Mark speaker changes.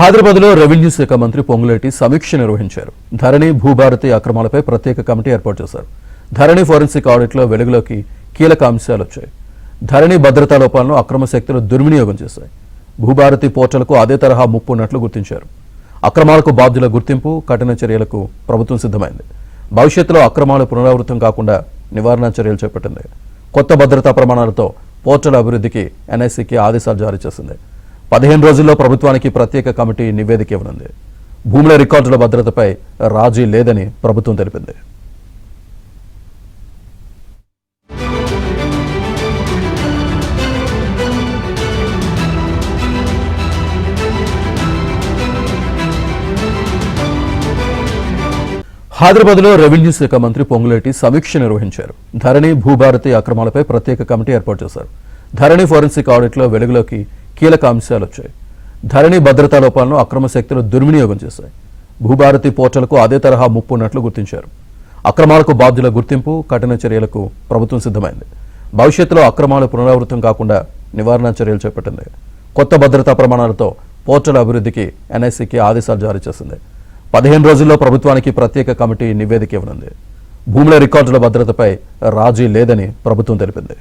Speaker 1: హైదరాబాద్లో రెవెన్యూ శాఖ మంత్రి పొంగులేటి సమీక్ష నిర్వహించారు. ధరణి భూభారతి అక్రమాలపై ప్రత్యేక కమిటీ ఏర్పాటు చేశారు. ధరణి ఫోరెన్సిక్ ఆడిట్లో వెలుగులోకి కీలక అంశాలు వచ్చాయి. ధరణి భద్రతా లోపాలను అక్రమ శక్తులు దుర్వినియోగం చేశాయి. భూభారతి పోర్టల్కు అదే తరహా ముప్పు ఉన్నట్లు గుర్తించారు. అక్రమాలకు బాధ్యుల గుర్తింపు, కఠిన చర్యలకు ప్రభుత్వం సిద్ధమైంది. భవిష్యత్తులో అక్రమాలు పునరావృతం కాకుండా నివారణ చర్యలు చేపట్టింది. కొత్త భద్రతా ప్రమాణాలతో పోర్టల్ అభివృద్ధికి ఎన్ఐసికి ఆదేశాలు జారీ చేసింది. 15 రోజుల్లో ప్రభుత్వానికి ప్రత్యేక కమిటీ నివేదిక ఇవ్వనుంది. భూముల రికార్డుల భద్రతపై రాజీ లేదని ప్రభుత్వం తెలిపింది. హైదరాబాద్లో రెవెన్యూ శాఖ మంత్రి పొంగులేటి సమీక్ష నిర్వహించారు. ధరణి భూభారతి అక్రమాలపై ప్రత్యేక కమిటీ ఏర్పాటు చేశారు. ధరణి ఫోరెన్సిక్ ఆడిట్లో వెలుగులోకి కీలక అంశాలు వచ్చాయి. ధరణి భద్రతా లోపాలను అక్రమ శక్తులు దుర్వినియోగం చేశాయి. భూభారతి పోర్టల్కు అదే తరహా ముప్పు ఉన్నట్లు గుర్తించారు. అక్రమాలకు బాధ్యుల గుర్తింపు, కఠిన చర్యలకు ప్రభుత్వం సిద్ధమైంది. భవిష్యత్తులో అక్రమాలు పునరావృతం కాకుండా నివారణ చర్యలు చేపట్టింది. కొత్త భద్రతా ప్రమాణాలతో పోర్టల్ అభివృద్ధికి ఎన్ఐసికి ఆదేశాలు జారీ చేసింది. 15 రోజుల్లో ప్రభుత్వానికి ప్రత్యేక కమిటీ నివేదిక ఇవ్వనుంది. భూముల రికార్డుల భద్రతపై రాజీ లేదని ప్రభుత్వం తెలిపింది.